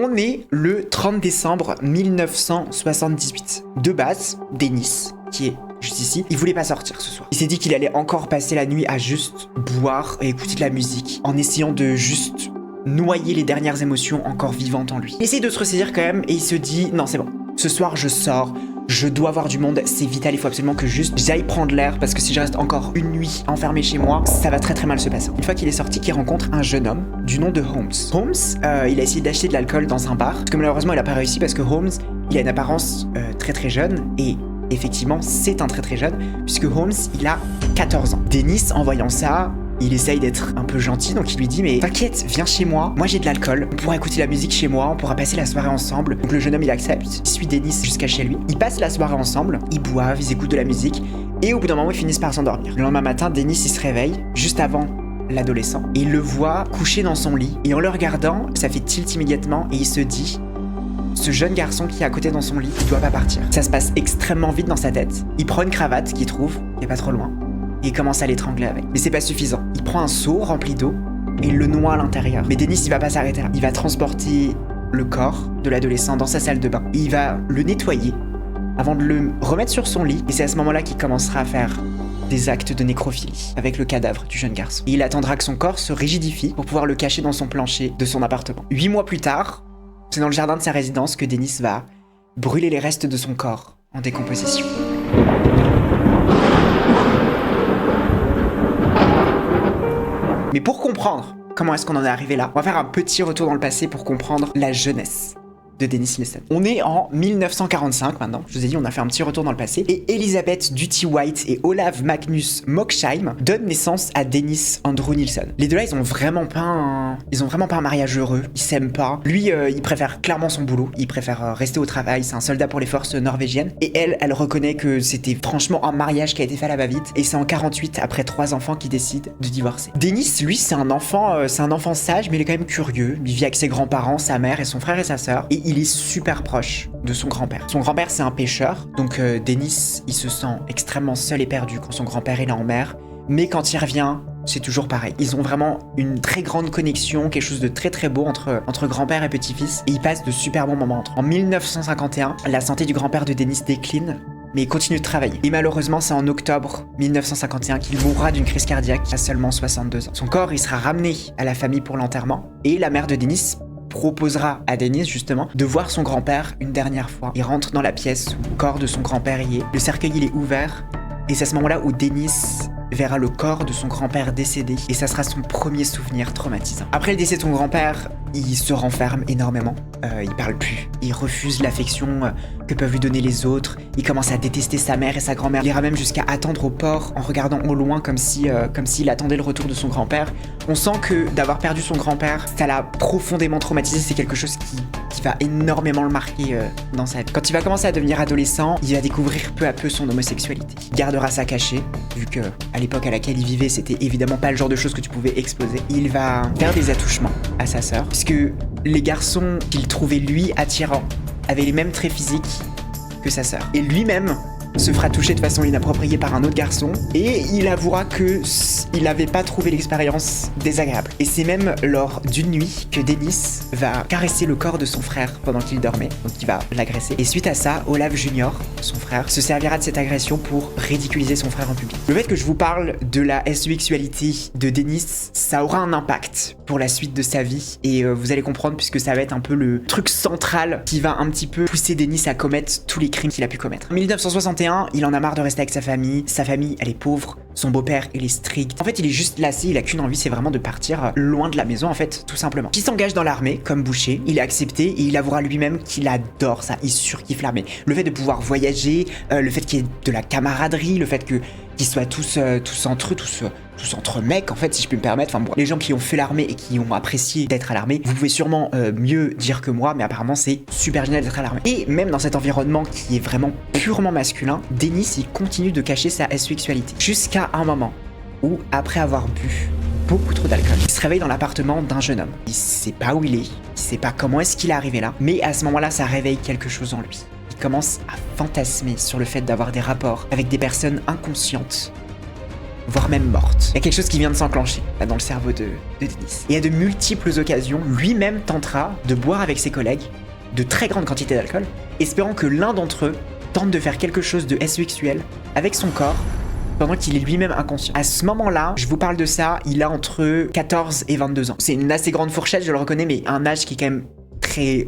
On est le 30 décembre 1978. De base, Dennis, qui est juste ici, il voulait pas sortir ce soir. Il s'est dit qu'il allait encore passer la nuit à juste boire et écouter de la musique, en essayant de juste noyer les dernières émotions encore vivantes en lui. Il essaie de se ressaisir quand même et il se dit, non c'est bon, ce soir je sors, je dois voir du monde, c'est vital, il faut absolument que juste j'aille prendre l'air parce que si je reste encore une nuit enfermé chez moi, ça va très très mal se passer. Une fois qu'il est sorti, il rencontre un jeune homme du nom de Holmes. Holmes, il a essayé d'acheter de l'alcool dans un bar, parce que malheureusement il a pas réussi parce que Holmes, il a une apparence très très jeune et effectivement c'est un très très jeune puisque Holmes, il a 14 ans. Dennis, en voyant ça, il essaye d'être un peu gentil, donc il lui dit mais t'inquiète, viens chez moi j'ai de l'alcool, on pourra écouter la musique chez moi, on pourra passer la soirée ensemble. Donc le jeune homme il accepte, il suit Dennis jusqu'à chez lui, ils passent la soirée ensemble, ils boivent, ils écoutent de la musique et au bout d'un moment ils finissent par s'endormir. Le lendemain matin, Dennis il se réveille juste avant l'adolescent et il le voit couché dans son lit et en le regardant, ça fait tilt immédiatement et il se dit ce jeune garçon qui est à côté dans son lit, il doit pas partir. Ça se passe extrêmement vite dans sa tête. Il prend une cravate qu'il trouve, qui est pas trop loin, et il commence à l'étrangler avec. Mais c'est pas suffisant. Il prend un seau rempli d'eau et il le noie à l'intérieur. Mais Dennis, il va pas s'arrêter là. Il va transporter le corps de l'adolescent dans sa salle de bain. Et il va le nettoyer avant de le remettre sur son lit. Et c'est à ce moment-là qu'il commencera à faire des actes de nécrophilie avec le cadavre du jeune garçon. Et il attendra que son corps se rigidifie pour pouvoir le cacher dans son plancher de son appartement. 8 mois plus tard, c'est dans le jardin de sa résidence que Dennis va brûler les restes de son corps en décomposition. Mais pour comprendre comment est-ce qu'on en est arrivé là, on va faire un petit retour dans le passé pour comprendre la jeunesse de Dennis Leston. On est en 1945 maintenant, je vous ai dit on a fait un petit retour dans le passé, et Elizabeth Duty White et Olav Magnus Moksheim donnent naissance à Dennis Andrew Nilsson. Les deux là ils ont vraiment pas un mariage heureux, ils s'aiment pas. Lui il préfère clairement son boulot, il préfère rester au travail, c'est un soldat pour les forces norvégiennes, et elle reconnaît que c'était franchement un mariage qui a été fait à la va-vite, et c'est en 48 après 3 enfants qu'il décide de divorcer. Dennis lui c'est un enfant sage mais il est quand même curieux, il vit avec ses grands-parents, sa mère et son frère et sa sœur, et il est super proche de son grand-père. Son grand-père c'est un pêcheur, donc Dennis il se sent extrêmement seul et perdu quand son grand-père est en mer, mais quand il revient, c'est toujours pareil. Ils ont vraiment une très grande connexion, quelque chose de très très beau entre grand-père et petit-fils, et ils passent de super bons moments entre eux. En 1951, la santé du grand-père de Dennis décline, mais il continue de travailler. Et malheureusement, c'est en octobre 1951 qu'il mourra d'une crise cardiaque à seulement 62 ans. Son corps, il sera ramené à la famille pour l'enterrement, et la mère de Dennis proposera à Dennis justement de voir son grand-père une dernière fois. Il rentre dans la pièce où le corps de son grand-père y est. Le cercueil il est ouvert et c'est à ce moment-là où Dennis verra le corps de son grand-père décédé et ça sera son premier souvenir traumatisant. Après le décès de son grand-père, il se renferme énormément. Il parle plus. Il refuse l'affection que peuvent lui donner les autres. Il commence à détester sa mère et sa grand-mère. Il ira même jusqu'à attendre au port en regardant au loin comme s'il attendait le retour de son grand-père. On sent que d'avoir perdu son grand-père, ça l'a profondément traumatisé. C'est quelque chose qui va énormément le marquer dans sa vie. Quand il va commencer à devenir adolescent, il va découvrir peu à peu son homosexualité. Il gardera ça caché, vu que à l'époque à laquelle il vivait, c'était évidemment pas le genre de choses que tu pouvais exposer. Il va faire des attouchements à sa sœur, puisque les garçons qu'il trouvait lui attirants avaient les mêmes traits physiques que sa sœur. Et lui-même se fera toucher de façon inappropriée par un autre garçon et il avouera que il n'avait pas trouvé l'expérience désagréable. Et c'est même lors d'une nuit que Dennis va caresser le corps de son frère pendant qu'il dormait, donc il va l'agresser. Et suite à ça, Olav Jr., son frère, se servira de cette agression pour ridiculiser son frère en public. Le fait que je vous parle de la sexualité de Dennis, ça aura un impact pour la suite de sa vie et vous allez comprendre puisque ça va être un peu le truc central qui va un petit peu pousser Dennis à commettre tous les crimes qu'il a pu commettre. En 1961, il en a marre de rester avec sa famille elle est pauvre, son beau-père il est strict. En fait il est juste lassé, il a qu'une envie, c'est vraiment de partir loin de la maison en fait, tout simplement. Il s'engage dans l'armée comme boucher, il est accepté et il avouera lui-même qu'il adore ça, il surkiffe l'armée. Le fait de pouvoir voyager, le fait qu'il y ait de la camaraderie, le fait qu'ils soient tous entre eux, tous entre mecs en fait si je puis me permettre, enfin bon, les gens qui ont fait l'armée et qui ont apprécié d'être à l'armée, vous pouvez sûrement mieux dire que moi, mais apparemment c'est super génial d'être à l'armée. Et même dans cet environnement qui est vraiment purement masculin, Dennis il continue de cacher sa sexualité jusqu'à un moment où après avoir bu beaucoup trop d'alcool, il se réveille dans l'appartement d'un jeune homme. Il sait pas où il sait pas comment est-ce qu'il est arrivé là, mais à ce moment-là ça réveille quelque chose en lui. Il commence à fantasmer sur le fait d'avoir des rapports avec des personnes inconscientes voire même morte. Il y a quelque chose qui vient de s'enclencher là, dans le cerveau de Dennis. Et à de multiples occasions, lui-même tentera de boire avec ses collègues de très grandes quantités d'alcool, espérant que l'un d'entre eux tente de faire quelque chose de sexuel avec son corps pendant qu'il est lui-même inconscient. À ce moment-là, je vous parle de ça, il a entre 14 et 22 ans. C'est une assez grande fourchette, je le reconnais, mais un âge qui est quand même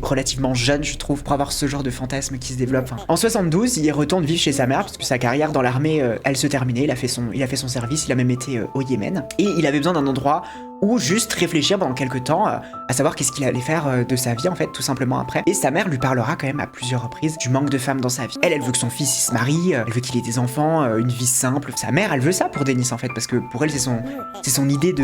relativement jeune, je trouve, pour avoir ce genre de fantasme qui se développe. En 72, il retourne vivre chez sa mère parce que sa carrière dans l'armée, elle se terminait. Il a fait son service, il a même été au Yémen et il avait besoin d'un endroit où juste réfléchir pendant quelques temps à savoir qu'est-ce qu'il allait faire de sa vie en fait, tout simplement après. Et sa mère lui parlera quand même à plusieurs reprises du manque de femmes dans sa vie. Elle veut que son fils il se marie, elle veut qu'il ait des enfants, une vie simple. Sa mère, elle veut ça pour Dennis en fait, parce que pour elle c'est son idée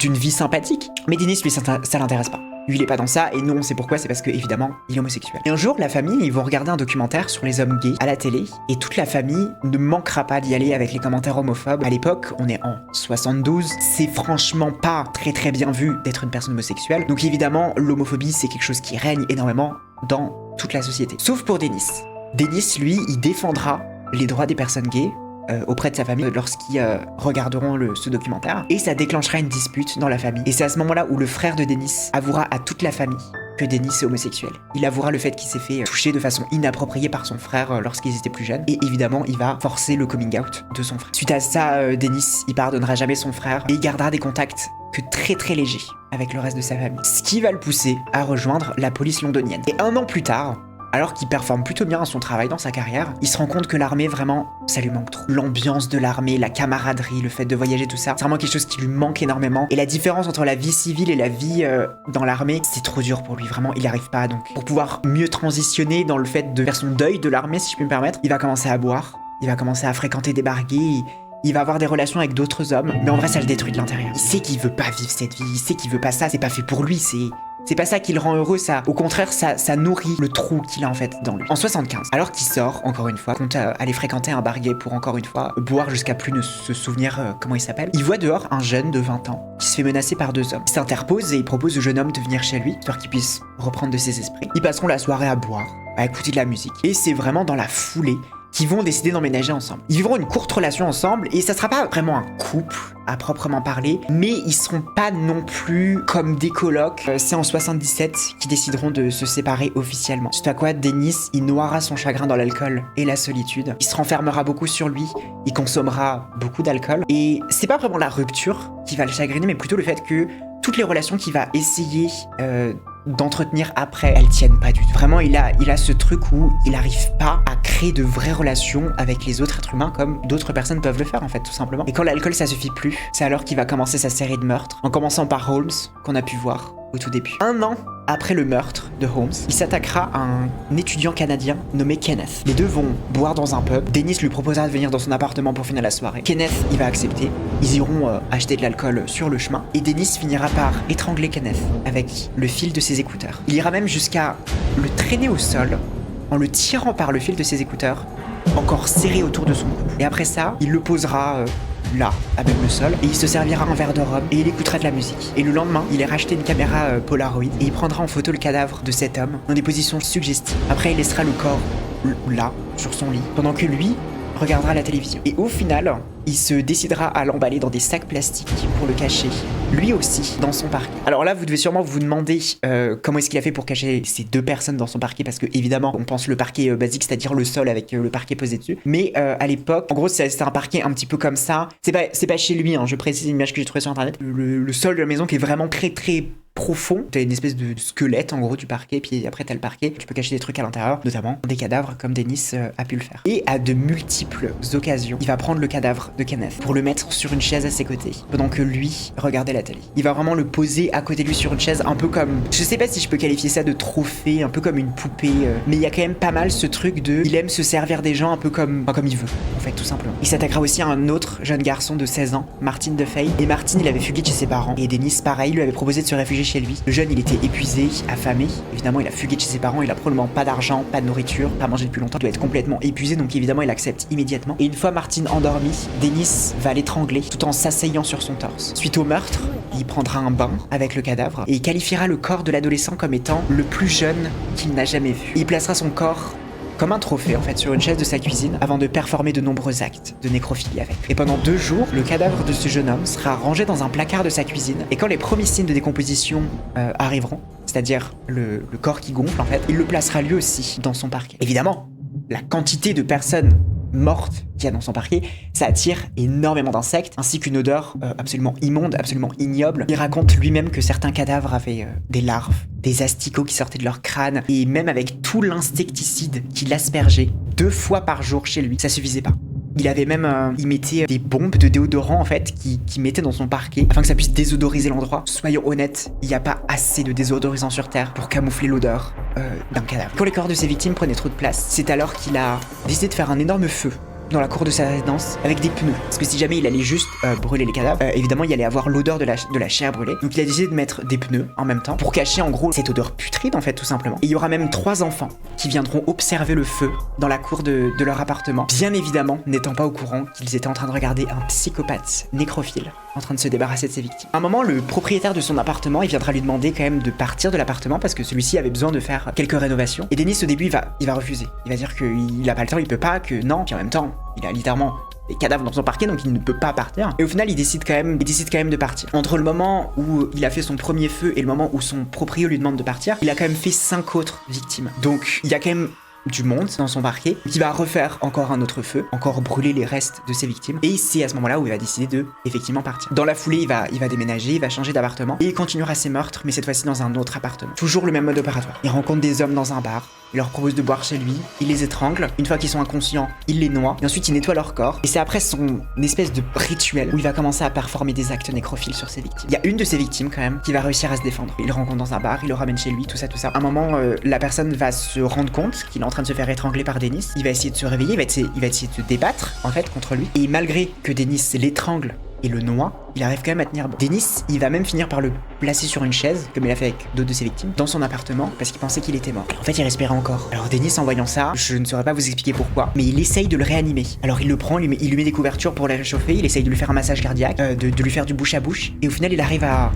d'une vie sympathique. Mais Dennis, lui, ça l'intéresse pas. Lui, il est pas dans ça, et nous, on sait pourquoi, c'est parce que, évidemment, il est homosexuel. Et un jour, la famille, ils vont regarder un documentaire sur les hommes gays à la télé, et toute la famille ne manquera pas d'y aller avec les commentaires homophobes. À l'époque, on est en 72, c'est franchement pas très bien vu d'être une personne homosexuelle. Donc évidemment, l'homophobie, c'est quelque chose qui règne énormément dans toute la société. Sauf pour Dennis. Dennis, lui, il défendra les droits des personnes gays, auprès de sa famille lorsqu'ils regarderont ce documentaire, et ça déclenchera une dispute dans la famille. Et c'est à ce moment-là où le frère de Dennis avouera à toute la famille que Dennis est homosexuel. Il avouera le fait qu'il s'est fait toucher de façon inappropriée par son frère lorsqu'ils étaient plus jeunes, et évidemment il va forcer le coming out de son frère. Suite à ça, Dennis il pardonnera jamais son frère et il gardera des contacts que très légers avec le reste de sa famille, ce qui va le pousser à rejoindre la police londonienne. Et un an plus tard, alors qu'il performe plutôt bien son travail dans sa carrière, il se rend compte que l'armée, vraiment, ça lui manque trop. L'ambiance de l'armée, la camaraderie, le fait de voyager, tout ça, c'est vraiment quelque chose qui lui manque énormément. Et la différence entre la vie civile et la vie dans l'armée, c'est trop dur pour lui, vraiment, il n'y arrive pas. Donc, pour pouvoir mieux transitionner dans le fait de faire son deuil de l'armée, si je puis me permettre, il va commencer à boire, il va commencer à fréquenter des bars gays, il va avoir des relations avec d'autres hommes, mais en vrai, ça le détruit de l'intérieur. Il sait qu'il veut pas vivre cette vie, il sait qu'il veut pas ça, c'est pas fait pour lui, c'est pas ça qui le rend heureux, ça. Au contraire, ça nourrit le trou qu'il a en fait dans lui. En 75, alors qu'il sort, encore une fois, compte aller fréquenter un bar gay pour encore une fois boire jusqu'à plus ne se souvenir comment il s'appelle, il voit dehors un jeune de 20 ans qui se fait menacer par deux hommes. Il s'interpose et il propose au jeune homme de venir chez lui, histoire qu'il puisse reprendre de ses esprits. Ils passeront la soirée à boire, à écouter de la musique. Et c'est vraiment dans la foulée qu'ils vont décider d'emménager ensemble. Ils vivront une courte relation ensemble et ça sera pas vraiment un couple à proprement parler, mais ils seront pas non plus comme des colocs. C'est en 77 qu'ils décideront de se séparer officiellement. Suite à quoi Dennis, il noiera son chagrin dans l'alcool et la solitude. Il se renfermera beaucoup sur lui, il consommera beaucoup d'alcool et c'est pas vraiment la rupture qui va le chagriner, mais plutôt le fait que toutes les relations qu'il va essayer d'entretenir après, elles tiennent pas du tout. Vraiment, il a ce truc où il arrive pas à créer de vraies relations avec les autres êtres humains comme d'autres personnes peuvent le faire en fait, tout simplement. Et quand l'alcool ça suffit plus, c'est alors qu'il va commencer sa série de meurtres, en commençant par Holmes, qu'on a pu voir au tout début. Un an après le meurtre de Holmes, il s'attaquera à un étudiant canadien nommé Kenneth. Les deux vont boire dans un pub. Dennis lui proposera de venir dans son appartement pour finir la soirée. Kenneth, il va accepter. Ils iront acheter de l'alcool sur le chemin. Et Dennis finira par étrangler Kenneth avec le fil de ses écouteurs. Il ira même jusqu'à le traîner au sol en le tirant par le fil de ses écouteurs, encore serré autour de son cou. Et après ça, il le posera là, à même le sol, et il se servira un verre de rhum et il écoutera de la musique. Et le lendemain, il ira racheter une caméra Polaroid et il prendra en photo le cadavre de cet homme dans des positions suggestives. Après, il laissera le corps là, sur son lit, pendant que lui regardera la télévision. Et au final, il se décidera à l'emballer dans des sacs plastiques pour le cacher, lui aussi, dans son parquet. Alors là, vous devez sûrement vous demander comment est-ce qu'il a fait pour cacher ces deux personnes dans son parquet, parce que évidemment, on pense le parquet basique, c'est-à-dire le sol avec le parquet posé dessus. Mais à l'époque, en gros, c'est un parquet un petit peu comme ça. C'est pas chez lui, hein, je précise une image que j'ai trouvée sur internet. Le sol de la maison qui est vraiment très profond. T'as une espèce de squelette en gros du parquet, puis après t'as le parquet. Tu peux cacher des trucs à l'intérieur, notamment des cadavres comme Dennis a pu le faire. Et à de multiples occasions, il va prendre le cadavre de Kenneth pour le mettre sur une chaise à ses côtés, pendant que lui regardait la télé. Il va vraiment le poser à côté de lui sur une chaise, un peu comme, je sais pas si je peux qualifier ça de trophée, un peu comme une poupée, mais il y a quand même pas mal ce truc de, il aime se servir des gens un peu comme il veut, en fait, tout simplement. Il s'attaquera aussi à un autre jeune garçon de 16 ans, Martin DeFay. Et Martin, il avait fugué de chez ses parents, et Dennis, pareil, lui avait proposé de se réfugier chez lui. Le jeune, il était épuisé, affamé. Évidemment, il a fugué de chez ses parents, il a probablement pas d'argent, pas de nourriture, pas mangé depuis longtemps, il doit être complètement épuisé, donc évidemment, il accepte immédiatement. Et une fois Martin endormi, Dennis va l'étrangler tout en s'asseyant sur son torse. Suite au meurtre, il prendra un bain avec le cadavre et il qualifiera le corps de l'adolescent comme étant le plus jeune qu'il n'a jamais vu. Il placera son corps comme un trophée en fait sur une chaise de sa cuisine avant de performer de nombreux actes de nécrophilie avec. Et pendant 2 jours, le cadavre de ce jeune homme sera rangé dans un placard de sa cuisine et quand les premiers signes de décomposition arriveront, c'est-à-dire le corps qui gonfle en fait, il le placera lui aussi dans son parquet. Évidemment, la quantité de personnes mortes qu'il y a dans son parquet, ça attire énormément d'insectes, ainsi qu'une odeur absolument immonde, absolument ignoble. Il raconte lui-même que certains cadavres avaient des larves, des asticots qui sortaient de leur crâne, et même avec tout l'insecticide qu'il aspergeait 2 fois par jour chez lui, ça suffisait pas. Il avait même, il mettait des bombes de déodorant en fait qu'il mettait dans son parquet afin que ça puisse désodoriser l'endroit. Soyons honnêtes, il n'y a pas assez de désodorisant sur Terre pour camoufler l'odeur d'un cadavre. Quand les corps de ses victimes prenaient trop de place, c'est alors qu'il a décidé de faire un énorme feu dans la cour de sa résidence avec des pneus. Parce que si jamais il allait juste brûler les cadavres, évidemment il allait avoir l'odeur de la chair brûlée. Donc il a décidé de mettre des pneus en même temps pour cacher en gros cette odeur putride en fait tout simplement. Et il y aura même 3 enfants qui viendront observer le feu dans la cour de leur appartement. Bien évidemment n'étant pas au courant qu'ils étaient en train de regarder un psychopathe nécrophile en train de se débarrasser de ses victimes. À un moment, le propriétaire de son appartement, il viendra lui demander quand même de partir de l'appartement parce que celui-ci avait besoin de faire quelques rénovations. Et Dennis au début il va refuser. Il va dire qu'il a pas le temps, il peut pas, que non, puis en même temps, il a littéralement des cadavres dans son parquet donc il ne peut pas partir. Et au final il décide quand même de partir. Entre le moment où il a fait son premier feu et le moment où son proprio lui demande de partir, il a quand même fait 5 autres victimes. Donc il y a quand même du monde dans son parquet qui va refaire encore un autre feu, encore brûler les restes de ses victimes. Et c'est à ce moment-là où il va décider de effectivement partir. Dans la foulée, il va déménager, il va changer d'appartement et il continuera ses meurtres, mais cette fois-ci dans un autre appartement. Toujours le même mode opératoire. Il rencontre des hommes dans un bar, il leur propose de boire chez lui, il les étrangle, une fois qu'ils sont inconscients, il les noie, et ensuite il nettoie leur corps. Et c'est après son espèce de rituel où il va commencer à performer des actes nécrophiles sur ses victimes. Il y a une de ses victimes quand même qui va réussir à se défendre. Il le rencontre dans un bar, il le ramène chez lui, tout ça. À un moment, la personne va se rendre compte qu'il est en train de se faire étrangler par Dennis. Il va essayer de se réveiller, il va essayer de se débattre en fait contre lui. Et malgré que Dennis l'étrangle et le noie, il arrive quand même à tenir bon. Dennis, il va même finir par le placer sur une chaise, comme il a fait avec d'autres de ses victimes, dans son appartement, parce qu'il pensait qu'il était mort. En fait, il respirait encore. Alors Dennis, en voyant ça, je ne saurais pas vous expliquer pourquoi, mais il essaye de le réanimer. Alors il le prend, il lui met des couvertures pour le réchauffer, il essaye de lui faire un massage cardiaque, de lui faire du bouche à bouche, et au final, il arrive à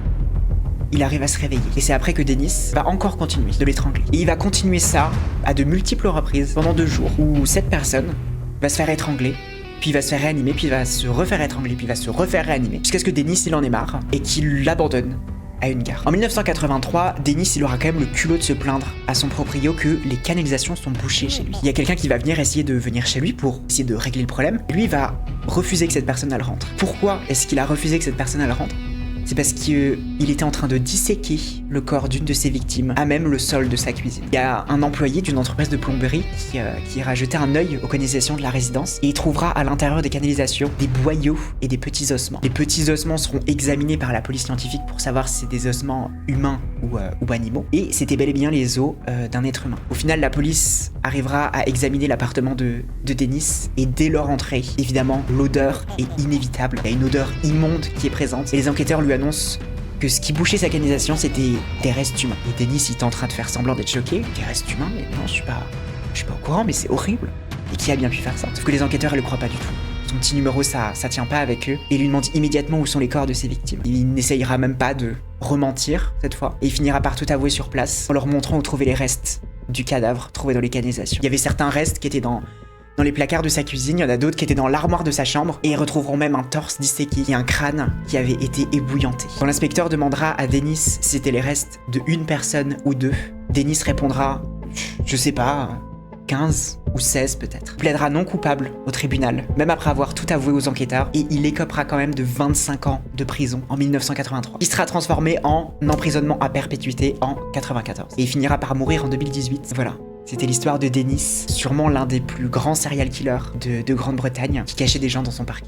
se réveiller. Et c'est après que Dennis va encore continuer de l'étrangler. Et il va continuer ça à de multiples reprises pendant 2 jours, où cette personne va se faire étrangler, puis il va se faire réanimer, puis il va se refaire étrangler, puis il va se refaire réanimer, jusqu'à ce que Dennis il en ait marre et qu'il l'abandonne à une gare. En 1983, Dennis il aura quand même le culot de se plaindre à son proprio que les canalisations sont bouchées chez lui. Il y a quelqu'un qui va essayer de venir chez lui pour essayer de régler le problème. Lui il va refuser que cette personne elle rentre. Pourquoi est-ce qu'il a refusé que cette personne elle rentre ? C'est parce qu'il était en train de disséquer le corps d'une de ses victimes à même le sol de sa cuisine. Il y a un employé d'une entreprise de plomberie qui ira jeter un œil aux canalisations de la résidence et il trouvera à l'intérieur des canalisations des boyaux et des petits ossements. Les petits ossements seront examinés par la police scientifique pour savoir si c'est des ossements humains ou animaux, et c'était bel et bien les os d'un être humain. Au final, la police arrivera à examiner l'appartement de Dennis et dès leur entrée, évidemment, l'odeur est inévitable. Il y a une odeur immonde qui est présente et les enquêteurs lui annoncent que ce qui bouchait sa canalisation, c'était des restes humains. Et Dennis, il est en train de faire semblant d'être choqué. Des restes humains? Mais non, je suis pas au courant, mais c'est horrible. Et qui a bien pu faire ça? Sauf que les enquêteurs, ils le croient pas du tout. Son petit numéro, ça tient pas avec eux. Et il lui demande immédiatement où sont les corps de ses victimes. Il n'essayera même pas de rementir, cette fois. Et il finira par tout avouer sur place, en leur montrant où trouver les restes du cadavre trouvé dans les canalisations. Il y avait certains restes qui étaient dans les placards de sa cuisine, il y en a d'autres qui étaient dans l'armoire de sa chambre, et ils retrouveront même un torse disséqué et un crâne qui avait été ébouillanté. Quand l'inspecteur demandera à Dennis si c'était les restes de une personne ou 2, Dennis répondra, je sais pas, 15 ou 16 peut-être. Il plaidera non coupable au tribunal, même après avoir tout avoué aux enquêteurs, et il écopera quand même de 25 ans de prison en 1983. Il sera transformé en emprisonnement à perpétuité en 94. Et il finira par mourir en 2018. Voilà. C'était l'histoire de Dennis, sûrement l'un des plus grands serial killers de Grande-Bretagne, qui cachait des gens dans son parquet.